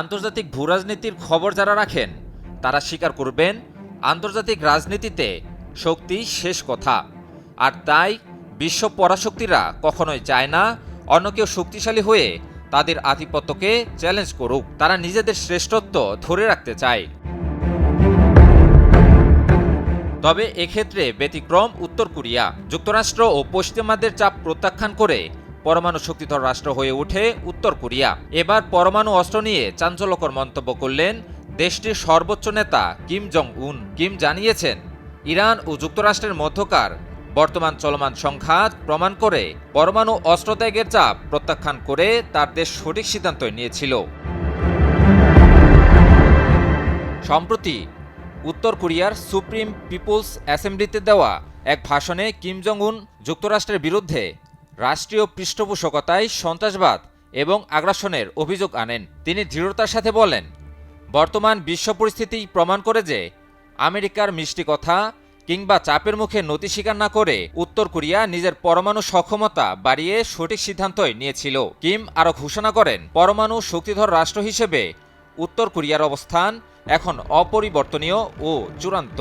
আন্তর্জাতিক ভূরাজনীতির খবর যারা রাখেন তারা স্বীকার করবেন আন্তর্জাতিক রাজনীতিতে শক্তি শেষ কথা। আর তাই বিশ্ব পরাশক্তিরা কখনোই চায় না অন্য কেউ শক্তিশালী হয়ে তাদের আধিপত্যকে চ্যালেঞ্জ করুক। তারা নিজেদের শ্রেষ্ঠত্ব ধরে রাখতে চায়। তবে এক্ষেত্রে ব্যতিক্রম উত্তর কোরিয়া। যুক্তরাষ্ট্র ও পশ্চিমাদের চাপ প্রত্যাখ্যান করে পরমাণু শক্তিধর রাষ্ট্র হয়ে ওঠে উত্তর কোরিয়া। এবার পরমাণু অস্ত্র নিয়ে চাঞ্চল্যকর মন্তব্য করলেন দেশটির সর্বোচ্চ নেতা কিম জং উন। কিম জানিয়েছেন, ইরান ও যুক্তরাষ্ট্রের মধ্যকার বর্তমান চলমান সংঘাত প্রমাণ করে পরমাণু অস্ত্র ত্যাগের চাপ প্রত্যাখ্যান করে তার দেশ সঠিক সিদ্ধান্ত নিয়েছিল। সম্প্রতি উত্তর কোরিয়ার সুপ্রিম পিপলস অ্যাসেম্বলিতে দেওয়া এক ভাষণে কিম জং উন যুক্তরাষ্ট্রের বিরুদ্ধে রাষ্ট্রীয় পৃষ্ঠপোষকতায় সন্ত্রাসবাদ এবং আগ্রাসনের অভিযোগ আনেন। তিনি দৃঢ়তার সাথে বলেন, বর্তমান বিশ্ব পরিস্থিতি প্রমাণ করে যে আমেরিকার মিষ্টি কথা কিংবা চাপের মুখে নতি স্বীকার না করে উত্তর কোরিয়া নিজের পরমাণু সক্ষমতা বাড়িয়ে সঠিক সিদ্ধান্তই নিয়েছিল। কিম আরও ঘোষণা করেন, পরমাণু শক্তিধর রাষ্ট্র হিসেবে উত্তর কোরিয়ার অবস্থান এখন অপরিবর্তনীয় ও চূড়ান্ত।